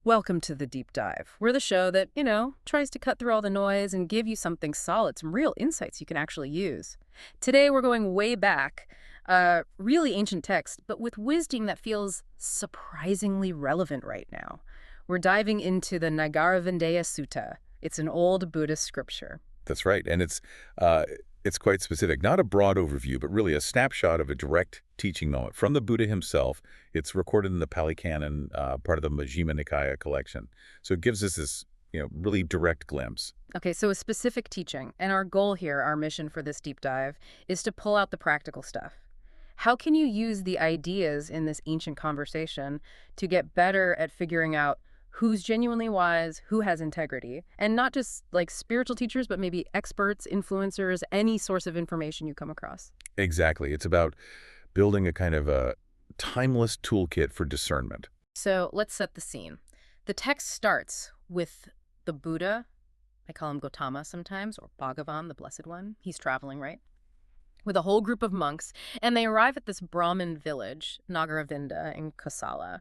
Welcome to the Deep Dive. We're the show that, tries to cut through all the noise and give you something solid, some real insights you can actually use. Today, we're going way back, really ancient text, but with wisdom that feels surprisingly relevant right now. We're diving into the Nagaravindeyyasuttaṃ. It's an old Buddhist scripture. That's right. And it's quite specific, not a broad overview, but really a snapshot of a direct teaching moment from the Buddha himself. It's recorded in the Pali Canon, part of the Majjhima Nikaya collection. So it gives us this, really direct glimpse. Okay, so a specific teaching. And our goal here, our mission for this deep dive, is to pull out the practical stuff. How can you use the ideas in this ancient conversation to get better at figuring out who's genuinely wise, who has integrity, and not just like spiritual teachers, but maybe experts, influencers, any source of information you come across? Exactly. It's about building a kind of a timeless toolkit for discernment. So let's set the scene. The text starts with the Buddha. I call him Gautama sometimes, or Bhagavan, the Blessed One. He's traveling, right? With a whole group of monks, and they arrive at this Brahmin village, Nagaravinda, in Kosala.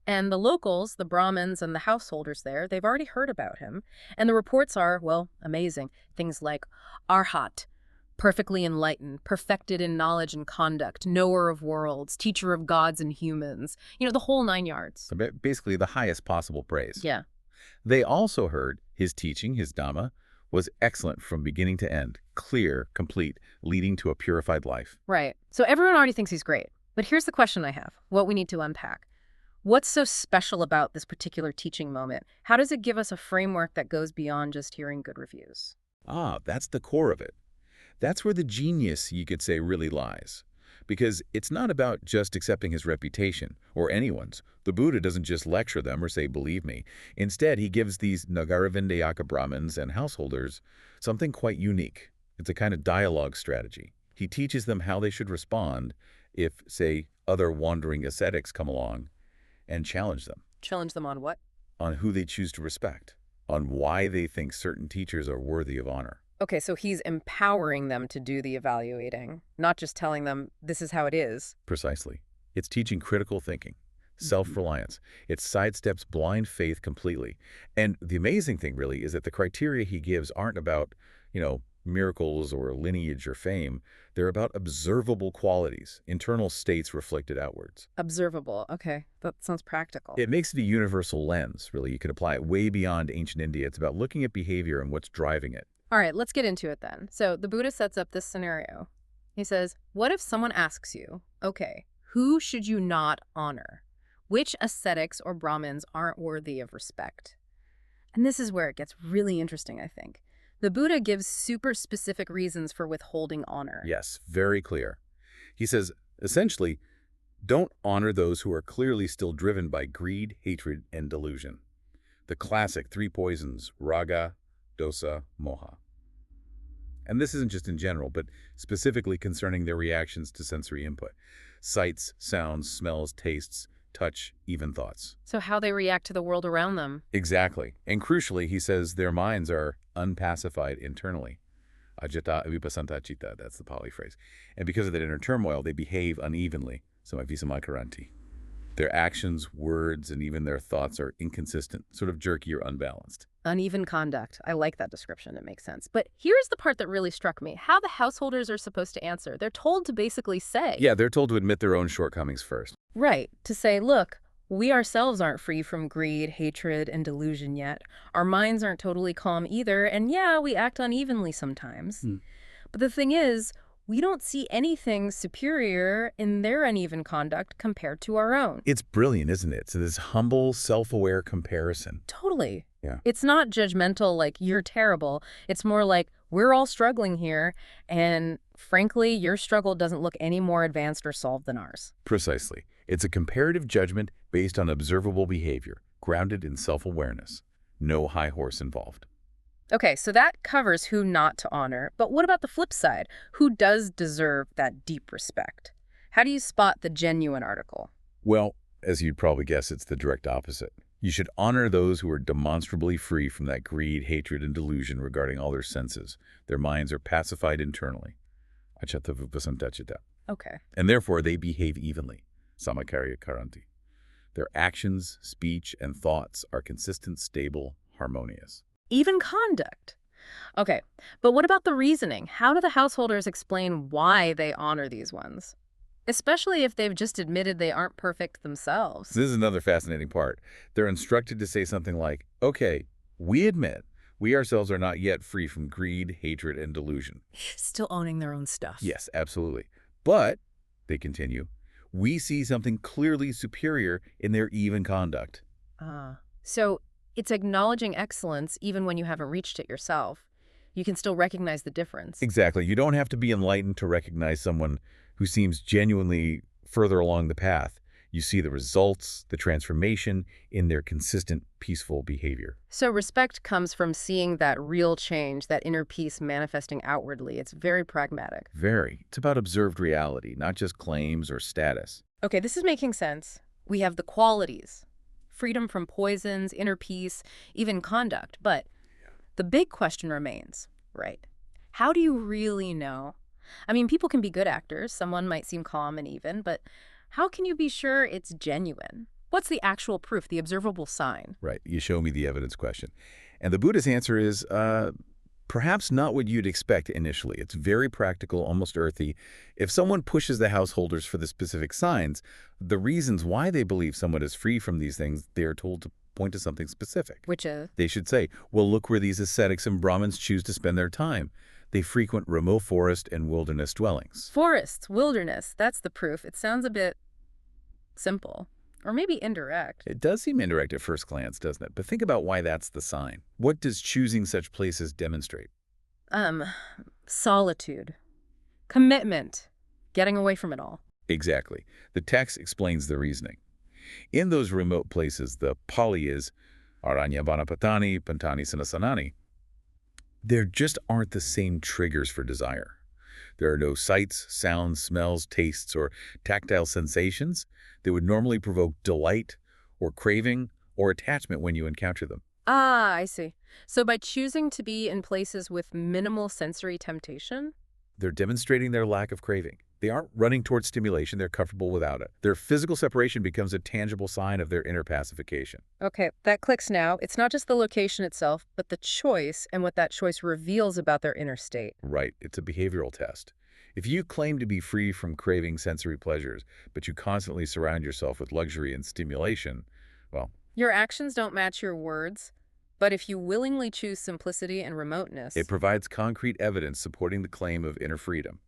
And the locals, the Brahmins and the householders there, they've already heard about him. And the reports are, well, amazing. Things like Arhat, perfectly enlightened, perfected in knowledge and conduct, knower of worlds, teacher of gods and humans. The whole 9 yards. So basically the highest possible praise. Yeah. They also heard his teaching, his Dhamma, was excellent from beginning to end, clear, complete, leading to a purified life. Right. So everyone already thinks he's great. But here's the question I have, what we need to unpack. What's so special about this particular teaching moment? How does it give us a framework that goes beyond just hearing good reviews? That's the core of it. That's where the genius, you could say, really lies. Because it's not about just accepting his reputation, or anyone's. The Buddha doesn't just lecture them or say, believe me. Instead, he gives these Nagaravindeyyaka Brahmins and householders something quite unique. It's a kind of dialogue strategy. He teaches them how they should respond if, say, other wandering ascetics come along and challenge them. Challenge them on what? On who they choose to respect, on why they think certain teachers are worthy of honor. Okay, so he's empowering them to do the evaluating, not just telling them this is how it is. Precisely. It's teaching critical thinking, self-reliance. It sidesteps blind faith completely. And the amazing thing really is that the criteria he gives aren't about, miracles or lineage or fame. They're about observable qualities, internal states reflected outwards. Observable. Okay, that sounds practical. It makes it a universal lens, really. You could apply it way beyond ancient India. It's about looking at behavior and what's driving it. All right, let's get into it then. So the Buddha sets up this scenario. He says, what if someone asks you, okay, who should you not honor? Which ascetics or Brahmins aren't worthy of respect? And this is where it gets really interesting, I think. The Buddha gives super specific reasons for withholding honor. Yes, very clear. He says, essentially, don't honor those who are clearly still driven by greed, hatred, and delusion. The classic 3 poisons, raga, dosa, moha. And this isn't just in general, but specifically concerning their reactions to sensory input. Sights, sounds, smells, tastes, touch, even thoughts. So how they react to the world around them. Exactly. And crucially, he says their minds are unpacified internally. Ajita vipasanta citta, that's the Pali phrase. And because of that inner turmoil, they behave unevenly. Samavisa. Their actions, words, and even their thoughts are inconsistent, sort of jerky or unbalanced. Uneven conduct. I like that description. It makes sense. But here's the part that really struck me. How the householders are supposed to answer. They're told to basically say. Yeah, they're told to admit their own shortcomings first. Right. To say, look, we ourselves aren't free from greed, hatred, and delusion yet. Our minds aren't totally calm either. And yeah, we act unevenly sometimes. But the thing is, we don't see anything superior in their uneven conduct compared to our own. It's brilliant, isn't it? So this humble, self-aware comparison. Totally. Yeah. It's not judgmental like you're terrible. It's more like we're all struggling here. And frankly, your struggle doesn't look any more advanced or solved than ours. Precisely. It's a comparative judgment based on observable behavior, grounded in self-awareness. No high horse involved. Okay, so that covers who not to honor. But what about the flip side? Who does deserve that deep respect? How do you spot the genuine article? Well, as you'd probably guess, it's the direct opposite. You should honor those who are demonstrably free from that greed, hatred, and delusion regarding all their senses. Their minds are pacified internally. Okay. And therefore, they behave evenly. Samakarya karanti. Their actions, speech, and thoughts are consistent, stable, harmonious. Even conduct. Okay, but what about the reasoning? How do the householders explain why they honor these ones? Especially if they've just admitted they aren't perfect themselves. This is another fascinating part. They're instructed to say something like, okay, we admit we ourselves are not yet free from greed, hatred, and delusion. Still owning their own stuff. Yes, absolutely. But, they continue, we see something clearly superior in their even conduct. So it's acknowledging excellence even when you haven't reached it yourself. You can still recognize the difference. Exactly. You don't have to be enlightened to recognize someone who seems genuinely further along the path. You see the results, the transformation in their consistent, peaceful behavior. So respect comes from seeing that real change, that inner peace manifesting outwardly. It's very pragmatic. Very. It's about observed reality, not just claims or status. Okay, this is making sense. We have the qualities. Freedom from poisons, inner peace, even conduct. But the big question remains, right? How do you really know? I mean, people can be good actors. Someone might seem calm and even, but how can you be sure it's genuine? What's the actual proof, the observable sign? Right. You show me the evidence question. And the Buddha's answer is perhaps not what you'd expect initially. It's very practical, almost earthy. If someone pushes the householders for the specific signs, the reasons why they believe someone is free from these things, they are told to point to something specific. Which is? They should say, well, look where these ascetics and brahmins choose to spend their time. They frequent remote forest and wilderness dwellings. Forests, wilderness, that's the proof. It sounds a bit simple, or maybe indirect. It does seem indirect at first glance, doesn't it? But think about why that's the sign. What does choosing such places demonstrate? Solitude, commitment, getting away from it all. Exactly. The text explains the reasoning. In those remote places, the Pali is Aranyabanapatani, Pantani Sanasanani. There just aren't the same triggers for desire. There are no sights, sounds, smells, tastes, or tactile sensations that would normally provoke delight or craving or attachment when you encounter them. Ah, I see. So by choosing to be in places with minimal sensory temptation? They're demonstrating their lack of craving. They aren't running towards stimulation, they're comfortable without it. Their physical separation becomes a tangible sign of their inner pacification. Okay, that clicks now. It's not just the location itself, but the choice and what that choice reveals about their inner state. Right, it's a behavioral test. If you claim to be free from craving sensory pleasures, but you constantly surround yourself with luxury and stimulation, well, your actions don't match your words, but if you willingly choose simplicity and remoteness, it provides concrete evidence supporting the claim of inner freedom.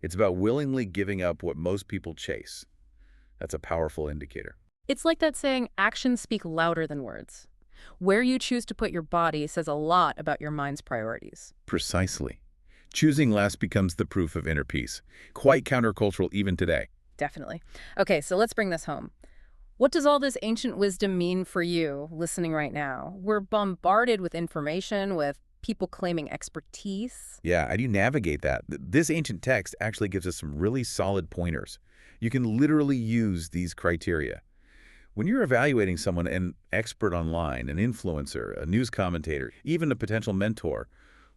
It's about willingly giving up what most people chase. That's a powerful indicator. It's like that saying, actions speak louder than words. Where you choose to put your body says a lot about your mind's priorities. Precisely. Choosing less becomes the proof of inner peace. Quite countercultural even today. Definitely. Okay, so let's bring this home. What does all this ancient wisdom mean for you listening right now? We're bombarded with information, with people claiming expertise. Yeah, how do you navigate that? This ancient text actually gives us some really solid pointers. You can literally use these criteria. When you're evaluating someone, an expert online, an influencer, a news commentator, even a potential mentor,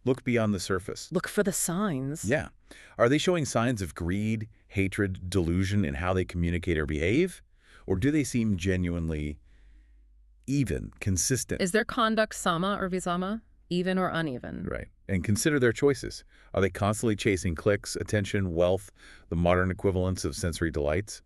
look beyond the surface. Look for the signs. Yeah. Are they showing signs of greed, hatred, delusion in how they communicate or behave? Or do they seem genuinely even, consistent? Is their conduct sama or visama? Even or uneven? Right. And consider their choices. Are they constantly chasing clicks, attention, wealth, the modern equivalents of sensory delights?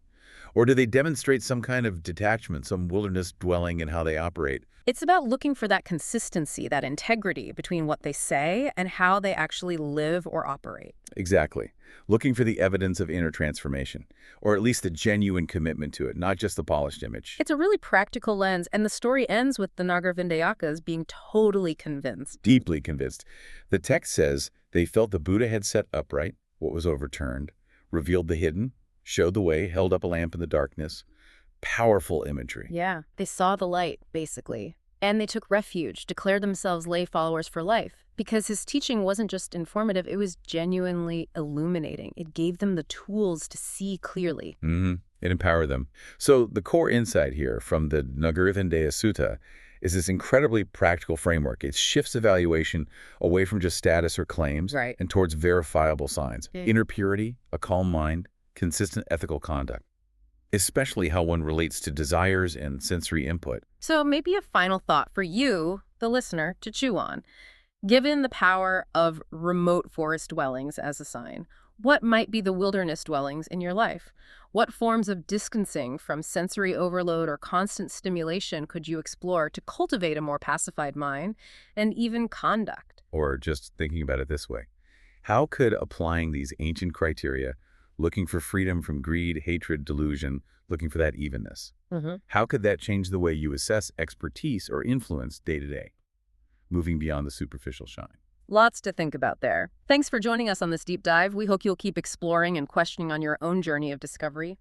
Or do they demonstrate some kind of detachment, some wilderness dwelling in how they operate? It's about looking for that consistency, that integrity between what they say and how they actually live or operate. Exactly. Looking for the evidence of inner transformation, or at least the genuine commitment to it, not just the polished image. It's a really practical lens, and the story ends with the Nagaravindeyakas being totally convinced. Deeply convinced. The text says they felt the Buddha had set upright what was overturned, revealed the hidden, showed the way, held up a lamp in the darkness. Powerful imagery. Yeah, they saw the light, basically. And they took refuge, declared themselves lay followers for life. Because his teaching wasn't just informative, it was genuinely illuminating. It gave them the tools to see clearly. It empowered them. So the core insight here from the Nagaravindeyyasuttaṃ is this incredibly practical framework. It shifts evaluation away from just status or claims and towards verifiable signs. Inner purity, a calm mind, consistent ethical conduct. especially how one relates to desires and sensory input. So maybe a final thought for you, the listener, to chew on. Given the power of remote forest dwellings as a sign, what might be the wilderness dwellings in your life? What forms of distancing from sensory overload or constant stimulation could you explore to cultivate a more pacified mind and even conduct? Or just thinking about it this way. How could applying these ancient criteria, looking for freedom from greed, hatred, delusion, looking for that evenness, how could that change the way you assess expertise or influence day to day, moving beyond the superficial shine? Lots to think about there. Thanks for joining us on this deep dive. We hope you'll keep exploring and questioning on your own journey of discovery.